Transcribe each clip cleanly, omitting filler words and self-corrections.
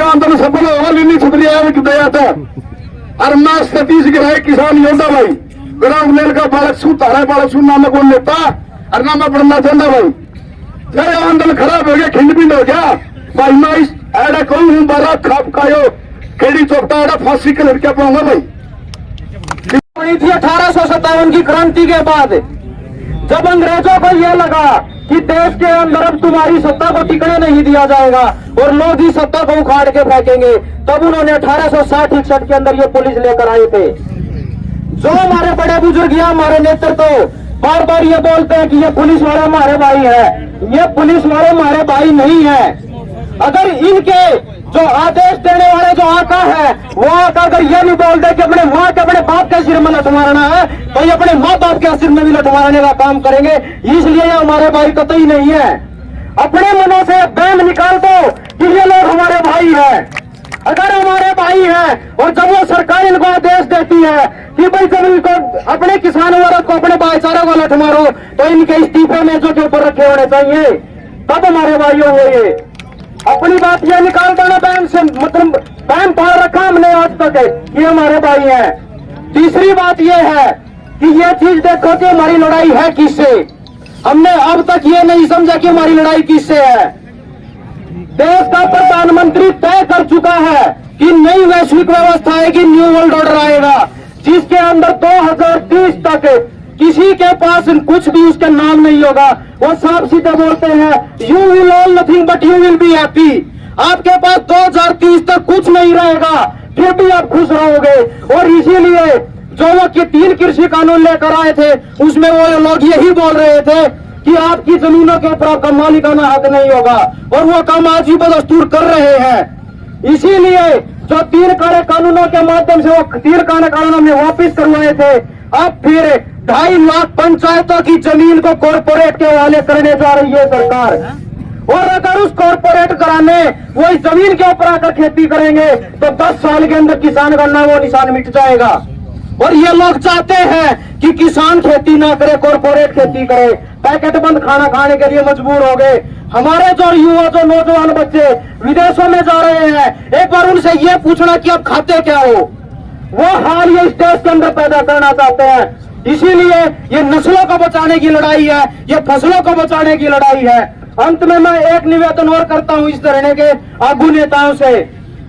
आंदोलन सफल होगा लिनी छतरी दया था और मैं सतीश गिराए किसान योद्धा भाई ग्राउंड लेवल का बालक छू तारा बालक छू ना मैं कोई नेता और ना मैं पढ़ना चाहता भाई जय आंदोलन खराब हो गया खिंड पिंड हो गया भाई मैं इस एड़ा कहूँ हूँ बारा खाप खायो खेड़ी चौकटा एड़ा फांसी के लड़किया पाऊंगा भाई। थी 1857 की क्रांति के बाद जब अंग्रेजों को यह लगा कि देश के अंदर अब तुम्हारी सत्ता को टिकने नहीं दिया जाएगा और लोग ही सत्ता को उखाड़ के फेंकेंगे, तब उन्होंने 1860-61 के अंदर ये पुलिस लेकर आए थे। जो हमारे बड़े बुजुर्ग या हमारे नेतृत्व बार बार ये बोलते हैं कि ये पुलिस वाले हमारे भाई है, ये पुलिस वाले हमारे भाई नहीं है। अगर इनके जो आदेश देने वाले जो आका है वो आका अगर ये नहीं बोल दे कि अपने माँ के अपने बाप के सिर में लठ मारना है तो ये अपने माँ बाप के सिर में भी लठ मारने का काम करेंगे। इसलिए ये हमारे भाई कतई नहीं है। अपने मनों से बैम निकाल दो कि ये लोग हमारे भाई है। अगर हमारे भाई है और जब वो सरकार इनको आदेश देती है कि भाई जब इनको अपने किसान वर्ग को अपने भाईचारे को लठ मारो तो इनके इस्तीफे में जो के ऊपर रखे होने चाहिए, तब हमारे भाई होंगे। ये अपनी बात ये निकाल देना बैम से, मतलब बैम पाल रखा हमने आज तक है कि हमारे भाई हैं। तीसरी बात ये है कि ये चीज देखो कि हमारी लड़ाई है किससे। हमने अब तक ये नहीं समझा कि हमारी लड़ाई किससे है। देश का प्रधानमंत्री तय कर चुका है कि नई वैश्विक व्यवस्था आएगी, न्यू वर्ल्ड ऑर्डर आएगा, जिसके अंदर 2030 तक किसी के पास कुछ भी उसका नाम नहीं होगा। वो साफ सीधे बोलते हैं you will all nothing but you will be happy. आपके पास 2030 तक कुछ नहीं रहेगा, फिर भी आप खुश रहोगे। और इसीलिए जो वो 3 कृषि कानून लेकर आए थे उसमें वो लोग यही बोल रहे थे कि आपकी जमीनों के ऊपर आपका मालिकाना हक नहीं होगा, और वो काम आज भी बदस्तूर कर रहे हैं। इसीलिए जो 3 काले कानूनों के माध्यम से वो 3 काले कानूनों में वापिस करवाए थे, अब फिर 2.5 लाख पंचायतों की जमीन को कॉरपोरेट के हवाले करने जा रही है सरकार। और अगर उस कॉरपोरेट कराने वो इस जमीन के ऊपर आकर खेती करेंगे तो 10 साल के अंदर किसान का नामो निशान मिट जाएगा। और ये लोग चाहते हैं कि किसान खेती ना करे, कॉरपोरेट खेती करे, पैकेट बंद खाना खाने के लिए मजबूर हो गए। हमारे जो युवा जो नौजवान बच्चे विदेशों में जा रहे हैं, एक बार उनसे ये पूछना कि आप खाते क्या हो, वो हाल ये इस देश के अंदर पैदा करना चाहते हैं। इसीलिए ये नस्लों को बचाने की लड़ाई है, ये फसलों को बचाने की लड़ाई है। अंत में मैं एक निवेदन और करता हूं इस धरने के आगू नेताओं से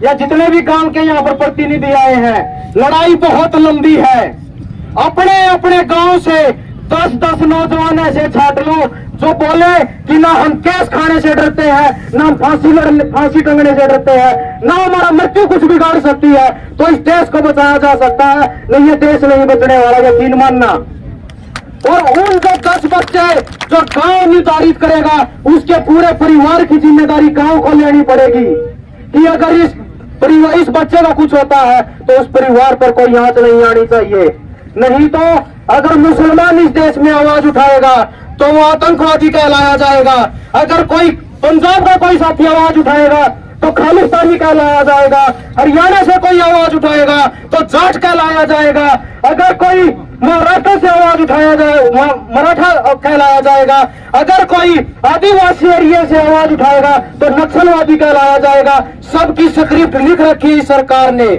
या जितने भी गांव के यहाँ पर प्रतिनिधि आए हैं, लड़ाई बहुत लंबी है। अपने अपने गांव से 10-10 नौजवान ऐसे छाट लो जो बोले कि ना हम केस खाने से डरते हैं, ना हम फांसी टंगने से डरते हैं, ना हमारा मृत्यु कुछ बिगाड़ सकती है, तो इस देश को बचाया जा सकता है। नहीं, ये देश नहीं बचने वाला, यकीन मानना। और उन जो 10 बच्चे जो गांव निर्धारित करेगा उसके पूरे परिवार की जिम्मेदारी गांव को लेनी पड़ेगी कि अगर इस बच्चे का कुछ होता है तो उस परिवार पर कोई आंच नहीं आनी चाहिए। नहीं तो अगर मुसलमान इस देश में आवाज उठाएगा तो वो आतंकवादी कहलाया जाएगा। अगर कोई पंजाब का कोई साथी आवाज उठाएगा तो खालिस्तानी कहलाया जाएगा। हरियाणा से कोई आवाज उठाएगा तो जाट कहलाया जाएगा। अगर कोई महाराष्ट्र से आवाज उठाया जाए मराठा कहलाया जाएगा। अगर कोई आदिवासी एरिया से आवाज उठाएगा तो नक्सलवादी कहलाया जाएगा। सबकी स्क्रिप्ट लिख रखी है सरकार ने।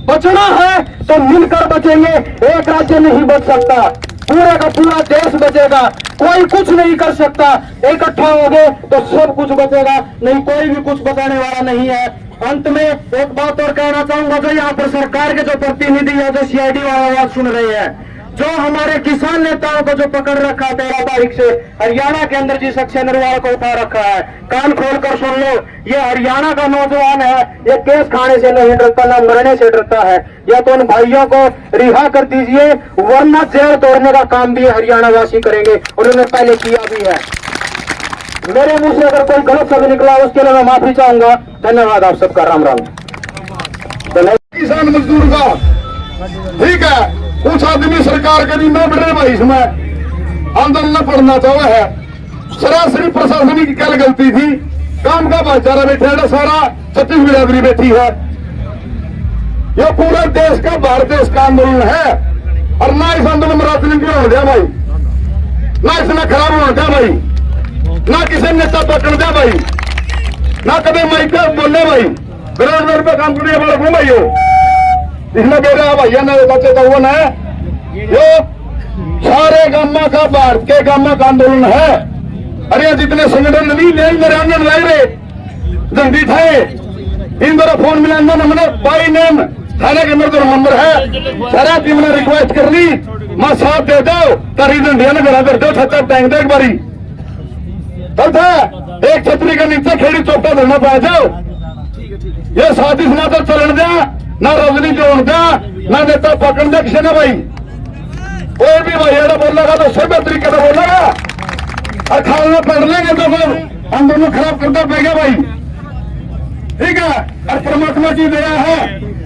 बचना है तो मिलकर बचेंगे, एक राज्य नहीं बच सकता, पूरे का पूरा देश बचेगा। कोई कुछ नहीं कर सकता, इकट्ठा हो गए तो सब कुछ बचेगा, नहीं कोई भी कुछ बचाने वाला नहीं है। अंत में एक बात और कहना चाहूंगा, जो यहाँ पर सरकार के जो प्रतिनिधि है, जो CID वाला आवाज सुन रहे हैं, जो हमारे किसान नेताओं को जो पकड़ रखा है 13 तारीख से हरियाणा के अंदर जिस अक्षय नरवाल को उठा रखा है, कान खोलकर सुन लो, ये हरियाणा का नौजवान है, ये केस खाने से नहीं डरता, ना मरने से डरता है। या तो उन भाइयों को रिहा कर दीजिए, वरना जेल तोड़ने का काम भी हरियाणा वासी करेंगे, उन्होंने पहले किया भी है। मेरे मुंह से अगर कोई गलत शब्द निकला उसके लिए मैं माफी चाहूंगा। धन्यवाद आप सबका, राम राम। किसान मजदूर का ठीक है, कुछ आदमी सरकार के नहीं बढ़ रहे भाई, इसमें आंदोलन पढ़ना चाहे है। सरासरी प्रशासनिक की क्या गलती थी, काम का भाईचारा बैठा है, सारा छत्तीस बिरादरी बैठी है। यह पूरे देश का, भारत देश का आंदोलन है। और ना इस आंदोलन में राजनीति होने दिया भाई, ना इसमें खराब होने दिया भाई, ना किसी नेता पकड़ दिया भाई, ना कभी माइक बोले भाई। करोड़ रुपए काम करने वाला कौन भाई हो? इसमें मेरा भैया ने बच्चे तो वो ना जो सारे गामा का भारत के गामा का आंदोलन है। अरे जितने संगठन नहीं ले मेरे आंगन लाई रे झंडी थे इन मेरा फोन मिलाना ना मैंने बाई नेम थाने के मेरे नंबर है सारा टीम ने रिक्वेस्ट कर ली मैं साथ दे दो तारी झंडिया ने घर कर दो छत्ता टैंक दो एक बारी तब था एक छतरी के नीचे खेड़ी चौपटा धरना पा जाओ। ये साजिश ना तो चलन दिया ना राजनीति होने दिया ना नेता पकड़ दे किसी ने भाई कोई भी भाई ऐसा बोलेगा तो सही तरीके से बोलेगा और खाना पढ़ लेंगे तो फिर हम दोनों खराब करता पाएगा भाई। ठीक है और परमात्मा की दया है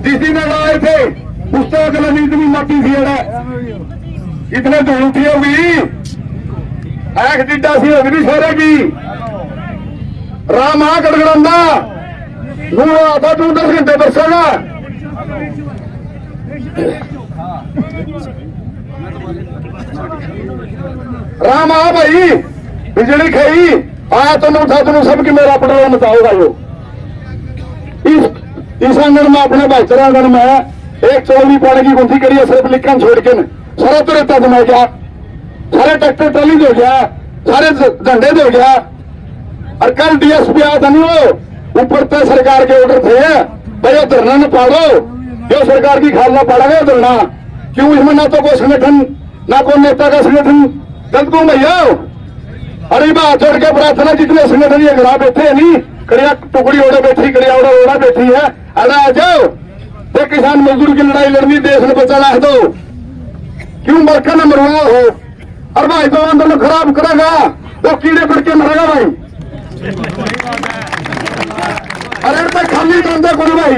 जिस दिन आए थे उस तरह अगला नींद भी माटी थी इतने धूल उठी होगी एक जिड्डा सी होगी शेरे की राम आ गड़गड़ांदा नूर आता तू 10 घंटे बरसेगा राम आ भाई बिजली खाई आया तो उठा तुम सबकी मेरा पटवा बताओगा यो इस आंगन में अपने भाईचारा आंगन में एक चौली पाने की गुंथी करी है सिर्फ लिखन छोड़ के सारा तो रहता तुम्हें क्या सारे ट्रैक्टर ट्रॉली दे गया सारे झंडे दे गया और कल डीएसपी आया था नहीं वो ऊपर तय सरकार के ऑर्डर थे भाई धरना न पाड़ो जो सरकार की खालना पड़ेगा धरना क्यों इसमें ना तो कोई संगठन ना कोई नेता का संगठन गलत को भैया अरे बात जोड़ के प्रार्थना जितने संगठन ये घर बैठे नहीं कड़िया टुकड़ी ओढ़े बैठी कड़िया ओढ़ा बैठी है अरे आ जाओ तो किसान मजदूर की लड़ाई लड़नी देश ने बचाना है तो क्यों मरका न मरवा हो और भाई तो आंदोलन खराब करेगा वो कीड़े पड़ के मरेगा भाई अरे खाली बंदा करो भाई